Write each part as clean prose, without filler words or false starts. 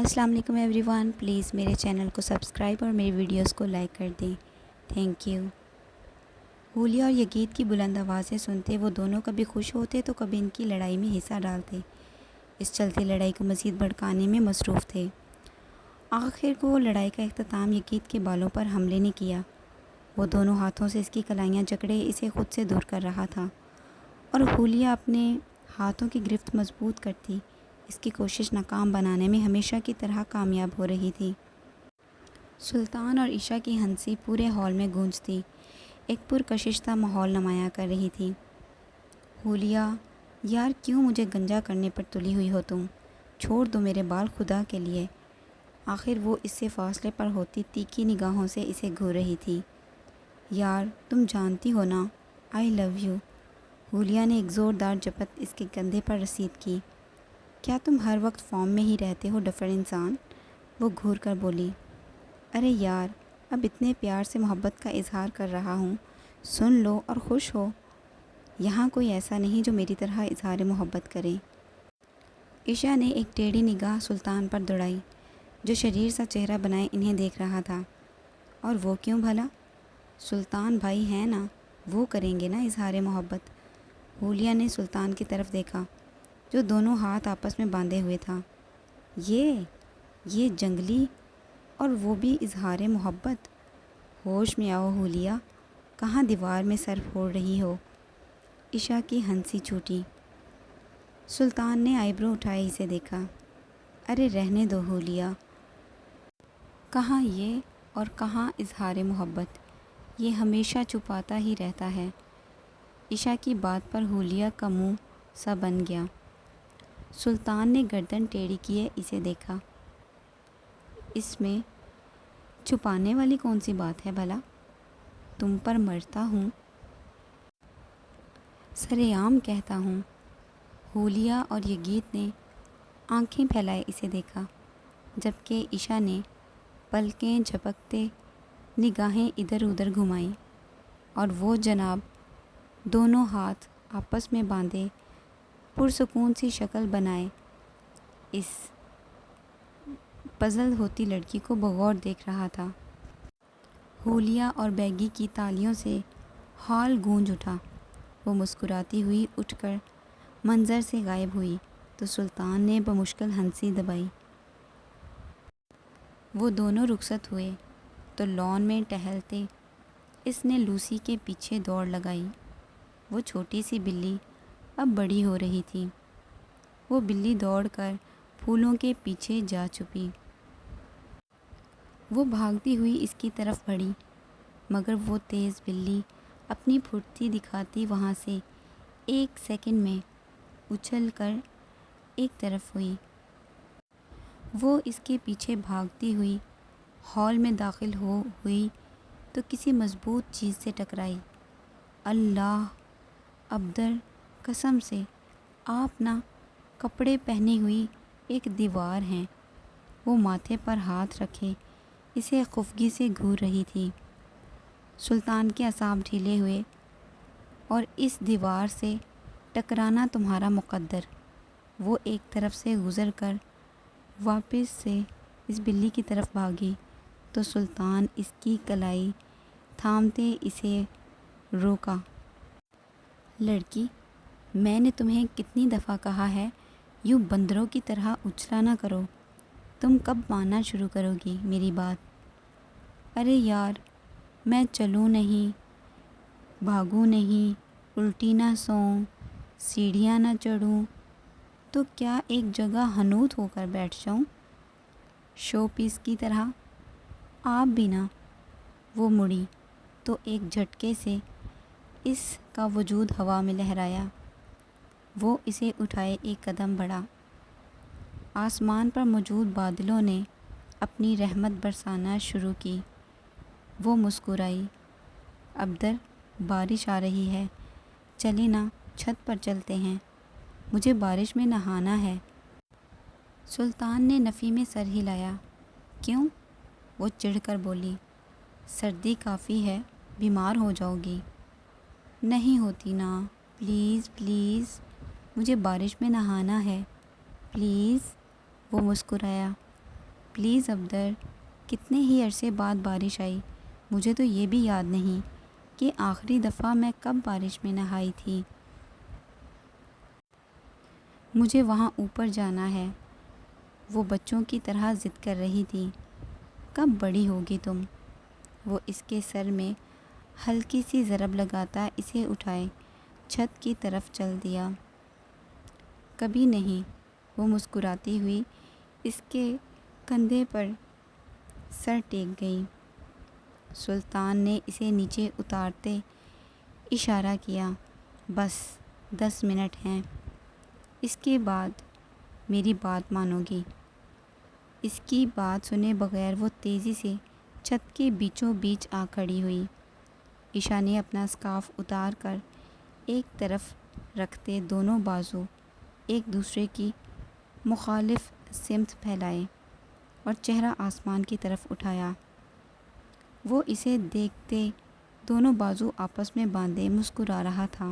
السلام علیکم every one, please میرے چینل کو سبسکرائب اور میری ویڈیوز کو لائک کر دیں، تھینک یو۔ حولیہ اور یگید کی بلند آوازیں سنتے وہ دونوں کبھی خوش ہوتے تو کبھی ان کی لڑائی میں حصہ ڈالتے، اس چلتی لڑائی کو مزید بھڑکانے میں مصروف تھے۔ آخر کو لڑائی کا اختتام یگید کے بالوں پر حملے نے کیا۔ وہ دونوں ہاتھوں سے اس کی کلائیاں جکڑے اسے خود سے دور کر رہا تھا اور حولیہ اپنے ہاتھوں کی گرفت مضبوط کرتی اس کی کوشش ناکام بنانے میں ہمیشہ کی طرح کامیاب ہو رہی تھی۔ سلطان اور عشاء کی ہنسی پورے ہال میں گونجتی ایک پرکششتہ ماحول نمایاں کر رہی تھی۔ حولیہ، یار کیوں مجھے گنجا کرنے پر تلی ہوئی ہو تم؟ چھوڑ دو میرے بال خدا کے لیے۔ آخر وہ اس سے فاصلے پر ہوتی تیکھی نگاہوں سے اسے گھور رہی تھی۔ یار تم جانتی ہو نا، آئی لو یو۔ حولیہ نے ایک زوردار جپت اس کے کندھے پر رسید کی۔ کیا تم ہر وقت فارم میں ہی رہتے ہو ڈفر انسان؟ وہ گھور کر بولی۔ ارے یار، اب اتنے پیار سے محبت کا اظہار کر رہا ہوں، سن لو اور خوش ہو۔ یہاں کوئی ایسا نہیں جو میری طرح اظہار محبت کرے۔ عشاء نے ایک ٹیڑھی نگاہ سلطان پر دوڑائی جو شریر سا چہرہ بنائے انہیں دیکھ رہا تھا۔ اور وہ کیوں بھلا؟ سلطان بھائی ہیں نا، وہ کریں گے نا اظہار محبت۔ حولیہ نے سلطان کی طرف دیکھا جو دونوں ہاتھ آپس میں باندھے ہوئے تھا۔ یہ جنگلی، اور وہ بھی اظہار محبت؟ ہوش میں آؤ حولیہ، کہاں دیوار میں سر پھوڑ رہی ہو؟ عشاء کی ہنسی چھوٹی۔ سلطان نے آئی برو اٹھائے اسے دیکھا۔ ارے رہنے دو حولیہ، کہاں یہ اور کہاں اظہار محبت، یہ ہمیشہ چھپاتا ہی رہتا ہے۔ عشاء کی بات پر حولیہ کا منہ سا بن گیا۔ سلطان نے گردن ٹیڑھی کیے اسے دیکھا۔ اس میں چھپانے والی کون سی بات ہے بھلا؟ تم پر مرتا ہوں، سرِ عام کہتا ہوں۔ حولیہ اور یگید نے آنکھیں پھیلائے اسے دیکھا جبکہ عشاء نے پلکیں جھپکتے نگاہیں ادھر ادھر گھمائیں اور وہ جناب دونوں ہاتھ آپس میں باندھے پرسکون سی شکل بنائے اس پزل ہوتی لڑکی کو بغور دیکھ رہا تھا۔ حولیہ اور بیگی کی تالیوں سے ہال گونج اٹھا۔ وہ مسکراتی ہوئی اٹھ کر منظر سے غائب ہوئی تو سلطان نے بمشکل ہنسی دبائی۔ وہ دونوں رخصت ہوئے تو لان میں ٹہلتے اس نے لوسی کے پیچھے دوڑ لگائی۔ وہ چھوٹی سی بلی اب بڑی ہو رہی تھی۔ وہ بلی دوڑ کر پھولوں کے پیچھے جا چھپی۔ وہ بھاگتی ہوئی اس کی طرف بڑھی مگر وہ تیز بلی اپنی پھرتی دکھاتی وہاں سے ایک سیکنڈ میں اچھل کر ایک طرف ہوئی۔ وہ اس کے پیچھے بھاگتی ہوئی ہال میں داخل ہوئی تو کسی مضبوط چیز سے ٹکرائی۔ اللہ! ابدر، قسم سے آپ نا کپڑے پہنی ہوئی ایک دیوار ہیں۔ وہ ماتھے پر ہاتھ رکھے اسے خفگی سے گھور رہی تھی۔ سلطان کے اعصاب ڈھیلے ہوئے۔ اور اس دیوار سے ٹکرانا تمہارا مقدر۔ وہ ایک طرف سے گزر کر واپس سے اس بلی کی طرف بھاگی تو سلطان اس کی کلائی تھامتے اسے روکا۔ لڑکی، میں نے تمہیں کتنی دفعہ کہا ہے یوں بندروں کی طرح اچھلا نہ کرو۔ تم کب ماننا شروع کرو گی میری بات؟ ارے یار، میں چلوں نہیں، بھاگوں نہیں، الٹی نہ سوؤں، سیڑھیاں نہ چڑھوں تو کیا ایک جگہ حنوط ہو کر بیٹھ جاؤں شو پیس کی طرح؟ آپ بھی نہ۔ وہ مڑی تو ایک جھٹکے سے اس کا وجود ہوا میں لہرایا۔ وہ اسے اٹھائے ایک قدم بڑھا۔ آسمان پر موجود بادلوں نے اپنی رحمت برسانا شروع کی۔ وہ مسکرائی۔ ابدر، بارش آ رہی ہے، چلیں نا چھت پر چلتے ہیں، مجھے بارش میں نہانا ہے۔ سلطان نے نفی میں سر ہلایا۔ کیوں؟ وہ چڑھ کر بولی۔ سردی کافی ہے، بیمار ہو جاؤ گی۔ نہیں ہوتی نا، پلیز پلیز، مجھے بارش میں نہانا ہے، پلیز۔ وہ مسکرایا۔ پلیز ابدر، کتنے ہی عرصے بعد بارش آئی، مجھے تو یہ بھی یاد نہیں کہ آخری دفعہ میں کب بارش میں نہائی تھی۔ مجھے وہاں اوپر جانا ہے۔ وہ بچوں کی طرح ضد کر رہی تھی۔ کب بڑی ہوگی تم؟ وہ اس کے سر میں ہلکی سی ضرب لگاتا اسے اٹھائے چھت کی طرف چل دیا۔ کبھی نہیں، وہ مسکراتی ہوئی اس کے کندھے پر سر ٹیک گئی۔ سلطان نے اسے نیچے اتارتے اشارہ کیا۔ بس 10 منٹ ہیں، اس کے بعد میری بات مانو گی؟ اس کی بات سنے بغیر وہ تیزی سے چھت کے بیچوں بیچ آ کھڑی ہوئی۔ عشا نے اپنا اسکارف اتار کر ایک طرف رکھتے دونوں بازو ایک دوسرے کی مخالف سمت پھیلائے اور چہرہ آسمان کی طرف اٹھایا۔ وہ اسے دیکھتے دونوں بازو آپس میں باندھے مسکرا رہا تھا۔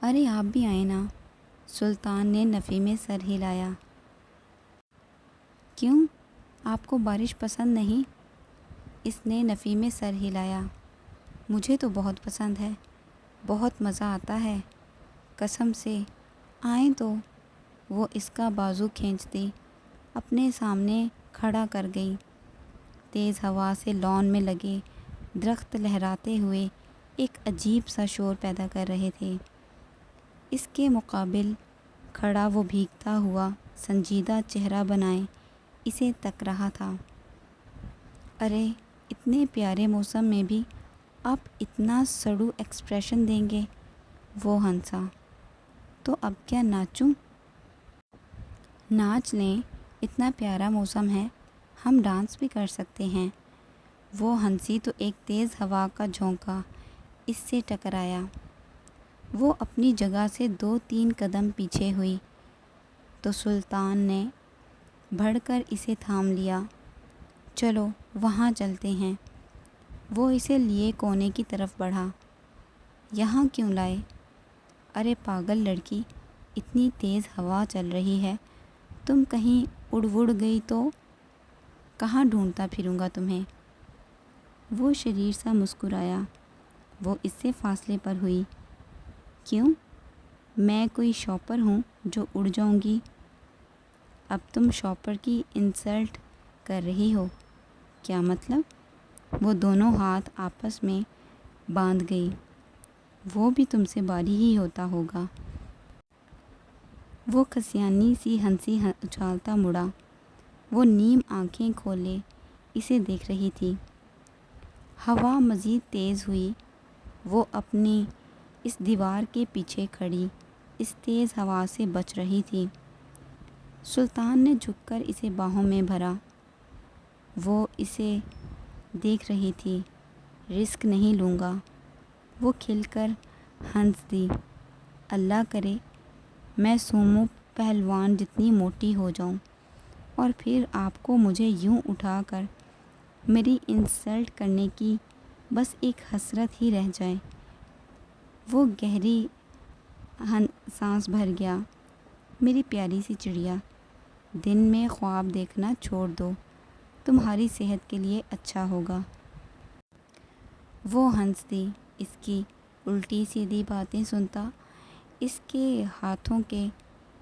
ارے آپ بھی آئیں نا، سلطان نے نفی میں سر ہلایا۔ کیوں، آپ کو بارش پسند نہیں؟ اس نے نفی میں سر ہلایا۔ مجھے تو بہت پسند ہے، بہت مزہ آتا ہے، قسم سے، آئیں تو۔ وہ اس کا بازو کھینچتی اپنے سامنے کھڑا کر گئی۔ تیز ہوا سے لان میں لگے درخت لہراتے ہوئے ایک عجیب سا شور پیدا کر رہے تھے۔ اس کے مقابل کھڑا وہ بھیگتا ہوا سنجیدہ چہرہ بنائے اسے تک رہا تھا۔ ارے اتنے پیارے موسم میں بھی آپ اتنا سڑو ایکسپریشن دیں گے؟ وہ ہنسا۔ تو اب کیا ناچوں؟ ناچ لیں، اتنا پیارا موسم ہے، ہم ڈانس بھی کر سکتے ہیں۔ وہ ہنسی تو ایک تیز ہوا کا جھونکا اس سے ٹکرایا۔ وہ اپنی جگہ سے 2-3 قدم پیچھے ہوئی تو سلطان نے بڑھ کر اسے تھام لیا۔ چلو وہاں چلتے ہیں۔ وہ اسے لیے کونے کی طرف بڑھا۔ یہاں کیوں لائے؟ ارے پاگل لڑکی، اتنی تیز ہوا چل رہی ہے، تم کہیں اڑ گئی تو کہاں ڈھونڈتا پھروں گا تمہیں؟ وہ شریر سا مسکرایا۔ وہ اس سے فاصلے پر ہوئی۔ کیوں، میں کوئی شاپر ہوں جو اڑ جاؤں گی؟ اب تم شاپر کی انسلٹ کر رہی ہو، کیا مطلب؟ وہ دونوں ہاتھ آپس میں باندھ گئی۔ وہ بھی تم سے باری ہی ہوتا ہوگا۔ وہ کھسیانی سی ہنسی اچھالتا مڑا۔ وہ نیم آنکھیں کھولے اسے دیکھ رہی تھی۔ ہوا مزید تیز ہوئی۔ وہ اپنی اس دیوار کے پیچھے کھڑی اس تیز ہوا سے بچ رہی تھی۔ سلطان نے جھک کر اسے باہوں میں بھرا۔ وہ اسے دیکھ رہی تھی۔ رسک نہیں لوں گا۔ وہ کھل کر ہنس دی۔ اللہ کرے میں سومو پہلوان جتنی موٹی ہو جاؤں اور پھر آپ کو مجھے یوں اٹھا کر میری انسلٹ کرنے کی بس ایک حسرت ہی رہ جائے۔ وہ گہری سانس بھر گیا۔ میری پیاری سی چڑیا، دن میں خواب دیکھنا چھوڑ دو، تمہاری صحت کے لیے اچھا ہوگا۔ وہ ہنس دی۔ اس کی الٹی سیدھی باتیں سنتا، اس کے ہاتھوں کے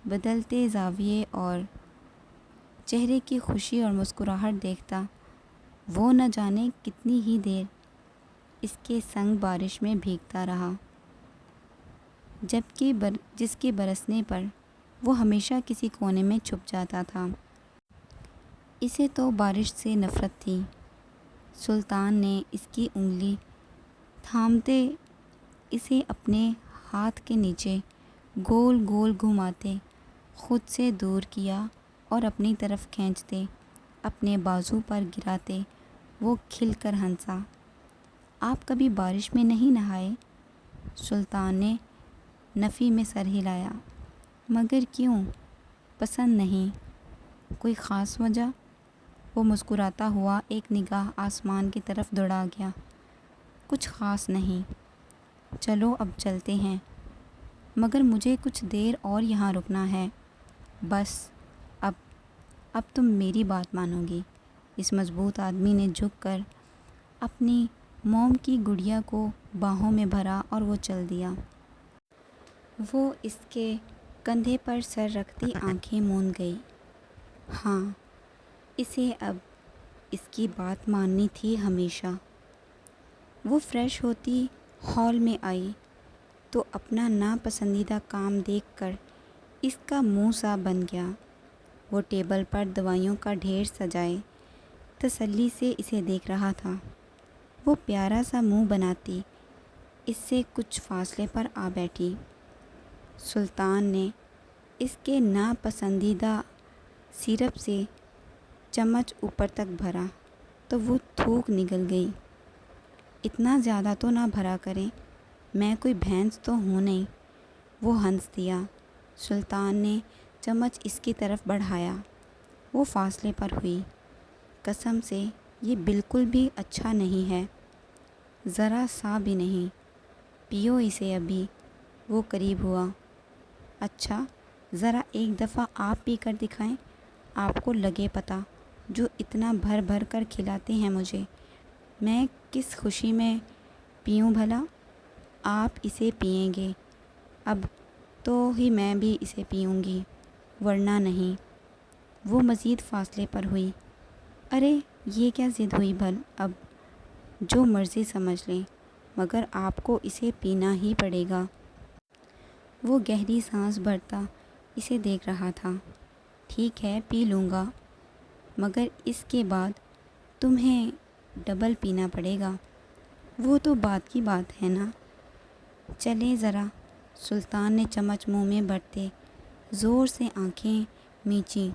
بدلتے زاویے اور چہرے کی خوشی اور مسکراہٹ دیکھتا، وہ نہ جانے کتنی ہی دیر اس کے سنگ بارش میں بھیگتا رہا، جس کے برسنے پر وہ ہمیشہ کسی کونے میں چھپ جاتا تھا۔ اسے تو بارش سے نفرت تھی۔ سلطان نے اس کی انگلی تھامتے اسے اپنے ہاتھ کے نیچے گول گول گھماتے خود سے دور کیا اور اپنی طرف کھینچتے اپنے بازو پر گراتے وہ کھل کر ہنسا۔ آپ کبھی بارش میں نہیں نہائے؟ سلطان نے نفی میں سر ہلایا۔ مگر کیوں، پسند نہیں؟ کوئی خاص وجہ؟ وہ مسکراتا ہوا ایک نگاہ آسمان کی طرف دوڑا گیا۔ کچھ خاص نہیں۔ چلو اب چلتے ہیں، مگر مجھے کچھ دیر اور یہاں رکنا ہے۔ بس اب اب تم میری بات مانو گی۔ اس مضبوط آدمی نے جھک کر اپنی موم کی گڑیا کو باہوں میں بھرا اور وہ چل دیا۔ وہ اس کے کندھے پر سر رکھتی آنکھیں موند گئی۔ ہاں، اسے اب اس کی بات ماننی تھی ہمیشہ۔ وہ فریش ہوتی ہال میں آئی تو اپنا ناپسندیدہ کام دیکھ کر اس کا منہ سا بن گیا۔ وہ ٹیبل پر دوائیوں کا ڈھیر سجائے تسلی سے اسے دیکھ رہا تھا۔ وہ پیارا سا منہ بناتی اس سے کچھ فاصلے پر آ بیٹھی۔ سلطان نے اس کے ناپسندیدہ سیرپ سے چمچ اوپر تک بھرا تو وہ تھوک نگل گئی۔ اتنا زیادہ تو نہ بھرا کریں، میں کوئی بھینس تو ہوں نہیں، وہ ہنس دیا۔ سلطان نے چمچ اس کی طرف بڑھایا۔ وہ فاصلے پر ہوئی۔ قسم سے یہ بالکل بھی اچھا نہیں ہے، ذرا سا بھی نہیں، پیو اسے ابھی۔ وہ قریب ہوا۔ اچھا، ذرا ایک دفعہ آپ پی کر دکھائیں، آپ کو لگے پتہ، جو اتنا بھر بھر کر کھلاتے ہیں مجھے، میں کس خوشی میں پیوں بھلا؟ آپ اسے پئیں گے اب تو ہی میں بھی اسے پیوں گی، ورنہ نہیں۔ وہ مزید فاصلے پر ہوئی۔ ارے یہ کیا ضد ہوئی اب، جو مرضی سمجھ لیں، مگر آپ کو اسے پینا ہی پڑے گا۔ وہ گہری سانس بھرتا اسے دیکھ رہا تھا۔ ٹھیک ہے، پی لوں گا، مگر اس کے بعد تمہیں ڈبل پینا پڑے گا۔ وہ تو بات کی بات ہے نا۔ چلیں ذرا۔ سلطان نے چمچ منہ میں بھرتے زور سے آنکھیں میچیں۔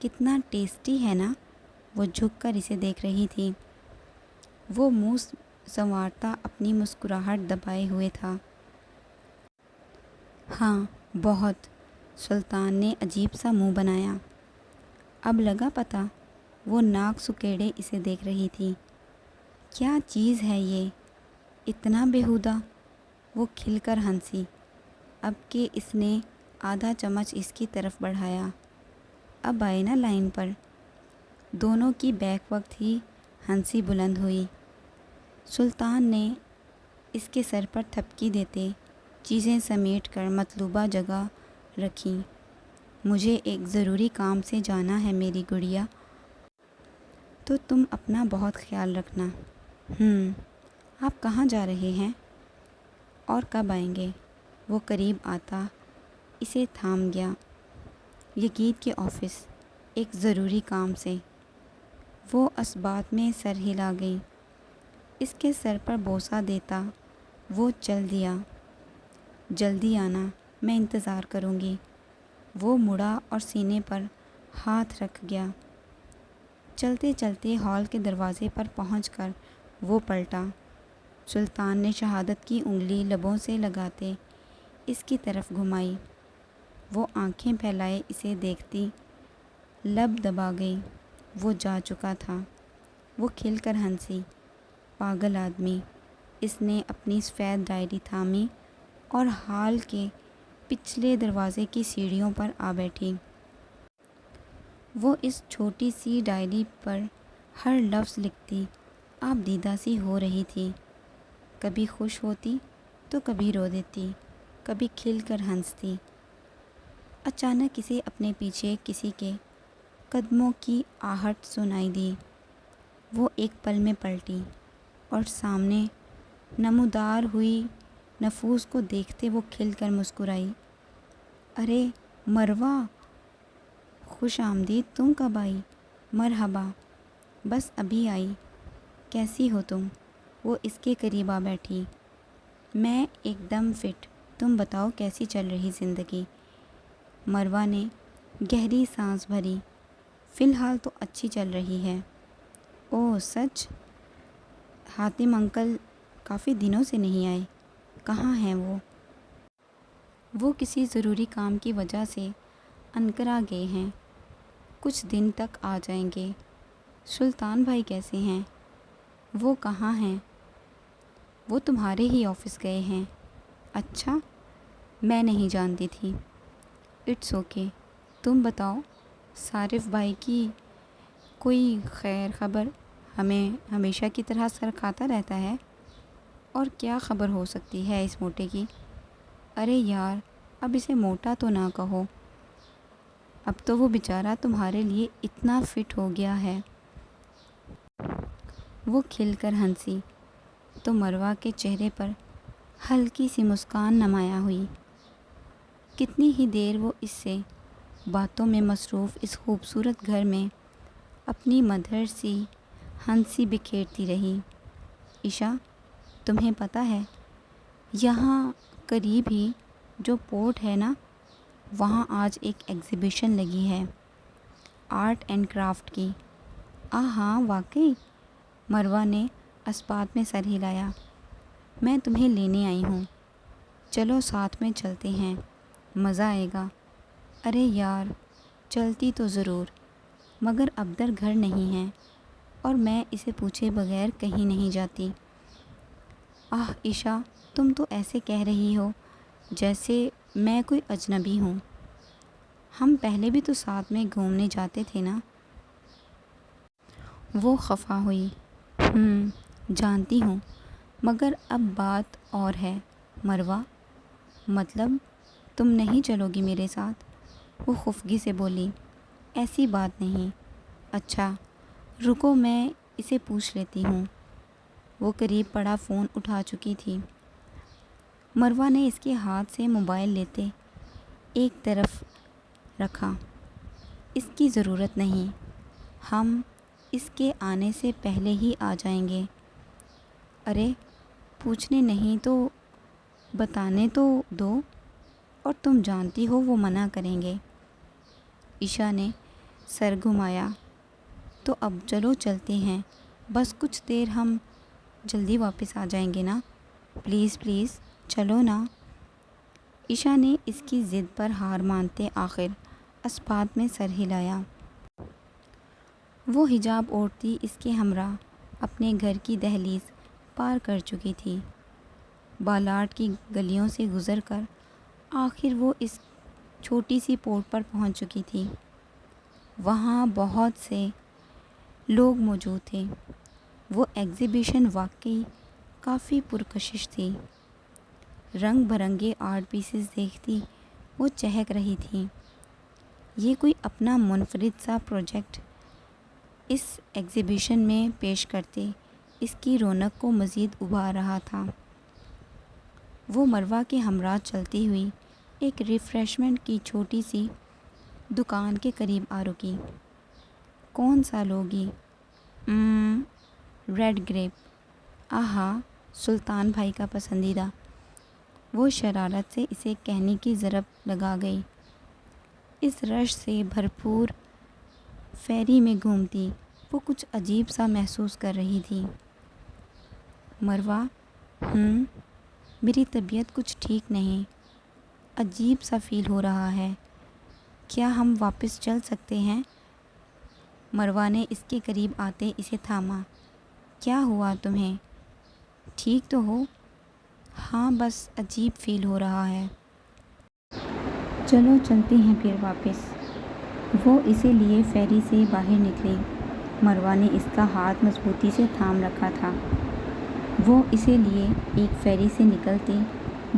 کتنا ٹیسٹی ہے نا؟ وہ جھک کر اسے دیکھ رہی تھی۔ وہ منہ سنوارتا اپنی مسکراہٹ دبائے ہوئے تھا۔ ہاں بہت۔ سلطان نے عجیب سا منہ بنایا۔ اب لگا پتہ؟ وہ ناک سکیڑے اسے دیکھ رہی تھی۔ کیا چیز ہے یہ، اتنا بیہودہ؟ وہ کھل کر ہنسی، اب کہ اس نے آدھا چمچ اس کی طرف بڑھایا۔ اب آئے نا لائن پر۔ دونوں کی بیک وقت ہی ہنسی بلند ہوئی۔ سلطان نے اس کے سر پر تھپکی دیتے چیزیں سمیٹ کر مطلوبہ جگہ رکھیں۔ مجھے ایک ضروری کام سے جانا ہے میری گڑیا، تو تم اپنا بہت خیال رکھنا۔ آپ کہاں جا رہے ہیں اور کب آئیں گے؟ وہ قریب آتا اسے تھام گیا۔ یگید کے آفس، ایک ضروری کام سے۔ وہ اسبات میں سر ہلا گئی۔ اس کے سر پر بوسہ دیتا وہ چل دیا۔ جلدی آنا، میں انتظار کروں گی۔ وہ مڑا اور سینے پر ہاتھ رکھ گیا۔ چلتے چلتے ہال کے دروازے پر پہنچ کر وہ پلٹا۔ سلطان نے شہادت کی انگلی لبوں سے لگاتے اس کی طرف گھمائی۔ وہ آنکھیں پھیلائے اسے دیکھتی لب دبا گئی۔ وہ جا چکا تھا۔ وہ کھل کر ہنسی۔ پاگل آدمی۔ اس نے اپنی سفید ڈائری تھامی اور ہال کے پچھلے دروازے کی سیڑھیوں پر آ بیٹھی۔ وہ اس چھوٹی سی ڈائری پر ہر لفظ لکھتی آپ دیدہ سی ہو رہی تھی۔ کبھی خوش ہوتی تو کبھی رو دیتی، کبھی کھل کر ہنستی۔ اچانک اسے اپنے پیچھے کسی کے قدموں کی آہٹ سنائی دی۔ وہ ایک پل میں پلٹی اور سامنے نمودار ہوئی نفوس کو دیکھتے وہ کھل کر مسکرائی۔ ارے مروہ، خوش آمدید، تم کب آئی؟ مرحبا، بس ابھی آئی۔ کیسی ہو تم؟ وہ اس کے قریب آ بیٹھی۔ میں ایک دم فٹ، تم بتاؤ کیسی چل رہی زندگی؟ مروہ نے گہری سانس بھری۔ فی الحال تو اچھی چل رہی ہے۔ اوہ سچ؟ حاتم انکل کافی دنوں سے نہیں آئے، کہاں ہیں وہ؟ وہ کسی ضروری کام کی وجہ سے انقرہ گئے ہیں، کچھ دن تک آ جائیں گے۔ سلطان بھائی کیسے ہیں؟ وہ کہاں ہیں؟ وہ تمہارے ہی آفس گئے ہیں۔ اچھا، میں نہیں جانتی تھی۔ اٹس اوکے، تم بتاؤ صارف بھائی کی کوئی خیر خبر؟ ہمیں ہمیشہ کی طرح سر کھاتا رہتا ہے۔ اور کیا خبر ہو سکتی ہے اس موٹے کی؟ ارے یار، اب اسے موٹا تو نہ کہو، اب تو وہ بیچارہ تمہارے لیے اتنا فٹ ہو گیا ہے۔ وہ کھل کر ہنسی تو مروہ کے چہرے پر ہلکی سی مسکان نمایاں ہوئی۔ کتنی ہی دیر وہ اس سے باتوں میں مصروف اس خوبصورت گھر میں اپنی مدھر سی ہنسی بکھیرتی رہی۔ عشا، تمہیں پتہ ہے یہاں قریب ہی جو پورٹ ہے نا، وہاں آج ایک ایگزیبیشن لگی ہے آرٹ اینڈ کرافٹ کی۔ ہاں واقعی؟ مروہ نے اثبات میں سر ہلایا۔ میں تمہیں لینے آئی ہوں، چلو ساتھ میں چلتے ہیں، مزہ آئے گا۔ ارے یار، چلتی تو ضرور، مگر ابدر گھر نہیں ہے اور میں اسے پوچھے بغیر کہیں نہیں جاتی۔ عشا، تم تو ایسے کہہ رہی ہو جیسے میں کوئی اجنبی ہوں۔ ہم پہلے بھی تو ساتھ میں گھومنے جاتے تھے نا۔ وہ خفا ہوئی۔ جانتی ہوں، مگر اب بات اور ہے مروہ۔ مطلب تم نہیں چلو گی میرے ساتھ؟ وہ خفگی سے بولی۔ ایسی بات نہیں۔ اچھا رکو، میں اسے پوچھ لیتی ہوں۔ وہ قریب پڑا فون اٹھا چکی تھی۔ مروہ نے اس کے ہاتھ سے موبائل لیتے ایک طرف رکھا۔ اس کی ضرورت نہیں، ہم اس کے آنے سے پہلے ہی آ جائیں گے۔ ارے پوچھنے نہیں تو بتانے تو دو، اور تم جانتی ہو وہ منع کریں گے۔ عشا نے سر گھمایا۔ تو اب چلو چلتے ہیں، بس کچھ دیر، ہم جلدی واپس آ جائیں گے نا۔ پلیز پلیز چلو نا۔ عشا نے اس کی ضد پر ہار مانتے آخر اثبات میں سر ہلایا۔ وہ حجاب اوڑھتی اس کے ہمراہ اپنے گھر کی دہلیز پار کر چکی تھی۔ بالاٹ کی گلیوں سے گزر کر آخر وہ اس چھوٹی سی پورٹ پر پہنچ چکی تھی۔ وہاں بہت سے لوگ موجود تھے۔ وہ ایگزیبیشن واقعی کافی پرکشش تھی۔ رنگ برنگے آرٹ پیسز دیکھتی وہ چہک رہی تھی۔ یہ کوئی اپنا منفرد سا پروجیکٹ اس ایگزیبیشن میں پیش کرتے اس کی رونق کو مزید ابھار رہا تھا۔ وہ مروہ کے ہمراہ چلتی ہوئی ایک ریفریشمنٹ کی چھوٹی سی دکان کے قریب آ رکی۔ کون سا لوگی؟ Red grip. سلطان بھائی کا پسندیدہ۔ وہ شرارت سے اسے کہنے کی ضرب لگا گئی۔ اس رش سے بھرپور فیری میں گھومتی وہ کچھ عجیب سا محسوس کر رہی تھی۔ مروہ، میری طبیعت کچھ ٹھیک نہیں، عجیب سا فیل ہو رہا ہے، کیا ہم واپس چل سکتے ہیں؟ مروہ نے اس کے قریب آتے اسے تھاما۔ کیا ہوا تمہیں؟ ٹھیک تو ہو؟ ہاں بس عجیب فیل ہو رہا ہے۔ چلو چلتے ہیں پھر واپس۔ وہ اسے لیے فیری سے باہر نکلی۔ مروہ نے اس کا ہاتھ مضبوطی سے تھام رکھا تھا۔ وہ اسے لیے ایک فیری سے نکلتی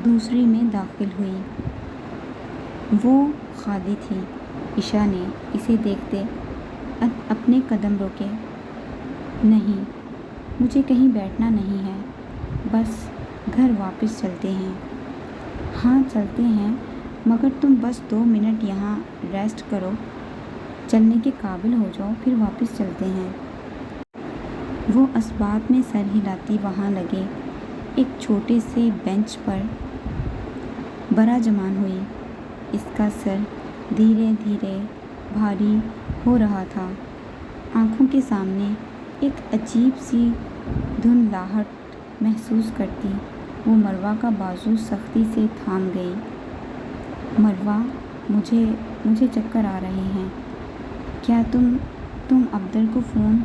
دوسری میں داخل ہوئی۔ وہ خالی تھی۔ عشا نے اسے دیکھتے اپنے قدم روکے۔ نہیں، مجھے کہیں بیٹھنا نہیں ہے، بس گھر واپس چلتے ہیں۔ ہاں چلتے ہیں، مگر تم بس 2 منٹ یہاں ریسٹ کرو، چلنے کے قابل ہو جاؤ، پھر واپس چلتے ہیں۔ وہ اثبات میں سر ہلاتی وہاں لگے ایک چھوٹے سے بینچ پر براجمان ہوئی۔ اس کا سر دھیرے دھیرے بھاری ہو رہا تھا۔ آنکھوں کے سامنے ایک عجیب سی دھندلاہٹ محسوس کرتی وہ مروہ کا بازو سختی سے تھام گئی۔ مروہ، مجھے چکر آ رہے ہیں، کیا تم ابدر کو فون؟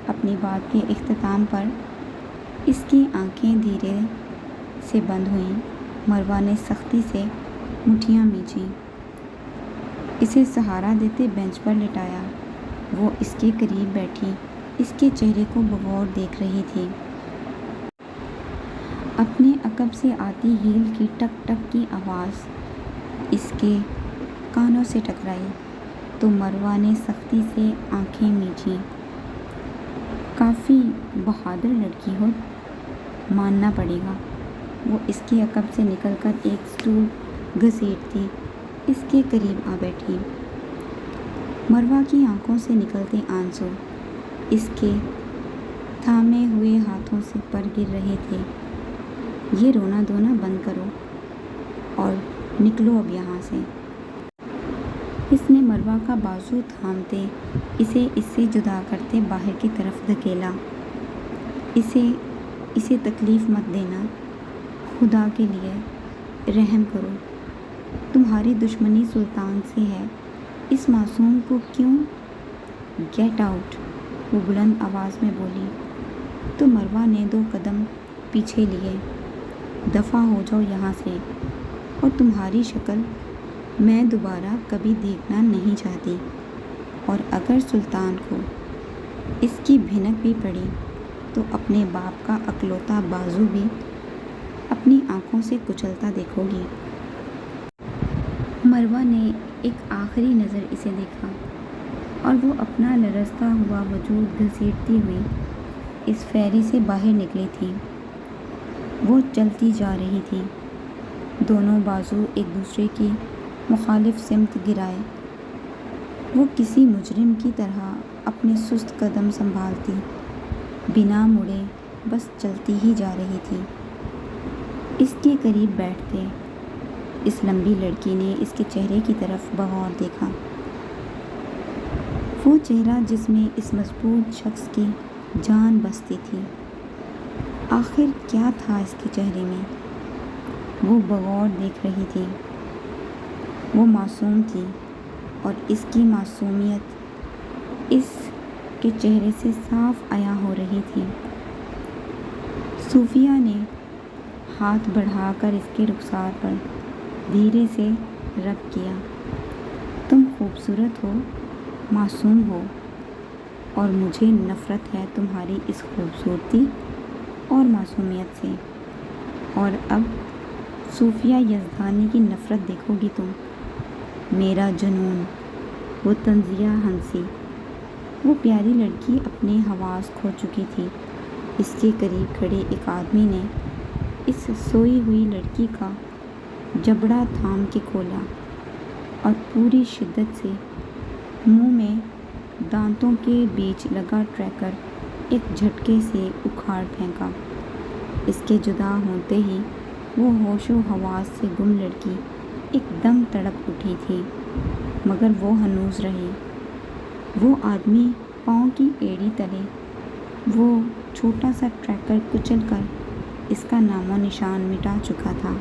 اپنی بات کے اختتام پر اس کی آنکھیں دھیرے سے بند ہوئیں۔ مروہ نے سختی سے مٹھیاں مینچیں۔ اسے سہارا دیتے بینچ پر لٹایا۔ وہ اس کے قریب بیٹھی اس کے چہرے کو بغور دیکھ رہی تھی۔ اپنے عقب سے آتی ہیل کی ٹک ٹک کی آواز اس کے کانوں سے ٹکرائی تو مروہ نے سختی سے آنکھیں میچیں۔ کافی بہادر لڑکی ہو، ماننا پڑے گا۔ وہ اس کے عقب سے نکل کر ایک سٹول گھسیٹتی اس کے قریب آ بیٹھی۔ مروہ کی آنکھوں سے نکلتے آنسو اس کے تھامے ہوئے ہاتھوں سے پر گر رہے تھے۔ یہ رونا دھونا بند کرو اور نکلو اب یہاں سے۔ اس نے مروہ کا بازو تھامتے اسے اس سے جدا کرتے باہر کی طرف دھکیلا۔ اسے تکلیف مت دینا، خدا کے لیے رحم کرو۔ تمہاری دشمنی سلطان سے ہے، اس معصوم کو کیوں؟ گیٹ آؤٹ، وہ بلند آواز میں بولی تو مروہ نے 2 قدم پیچھے لیے۔ دفع ہو جاؤ یہاں سے، اور تمہاری شکل میں دوبارہ کبھی دیکھنا نہیں چاہتی۔ اور اگر سلطان کو اس کی بھنک بھی پڑی تو اپنے باپ کا اکلوتا بازو بھی اپنی آنکھوں سے کچلتا دیکھو گی۔ مروہ نے ایک آخری نظر اسے دیکھا اور وہ اپنا لرزتا ہوا وجود گھسیٹتی ہوئی اس فیری سے باہر نکلی تھی۔ وہ چلتی جا رہی تھی، دونوں بازو ایک دوسرے کی مخالف سمت گرائے۔ وہ کسی مجرم کی طرح اپنے سست قدم سنبھالتی بنا مڑے بس چلتی ہی جا رہی تھی۔ اس کے قریب بیٹھتے اس لمبی لڑکی نے اس کے چہرے کی طرف بغور دیکھا۔ وہ چہرہ جس میں اس مضبوط شخص کی جان بستی تھی۔ آخر کیا تھا اس کے چہرے میں؟ وہ بغور دیکھ رہی تھی۔ وہ معصوم تھی اور اس کی معصومیت اس کے چہرے سے صاف عیاں ہو رہی تھی۔ صوفیہ نے ہاتھ بڑھا کر اس کے رخسار پر دھیرے سے رب کیا۔ تم خوبصورت ہو، معصوم ہو، اور مجھے نفرت ہے تمہاری اس خوبصورتی اور معصومیت سے۔ اور اب صوفیہ یزدانی کی نفرت دیکھو گی تم۔ میرا جنون، وہ طنزیہ ہنسی۔ وہ پیاری لڑکی اپنے حواس کھو چکی تھی۔ اس کے قریب کھڑے ایک آدمی نے اس سوئی ہوئی لڑکی کا جبڑا تھام کے کھولا اور پوری شدت سے منہ میں دانتوں کے بیچ لگا ٹریکر ایک جھٹکے سے اکھاڑ پھینکا۔ اس کے جدا ہوتے ہی وہ ہوش و حواس سے گم لڑکی ایک دم تڑپ اٹھی تھی، مگر وہ ہنوز رہی۔ وہ آدمی پاؤں کی ایڑی تلے وہ چھوٹا سا ٹریکر کچل کر اس کا نام و نشان مٹا چکا تھا۔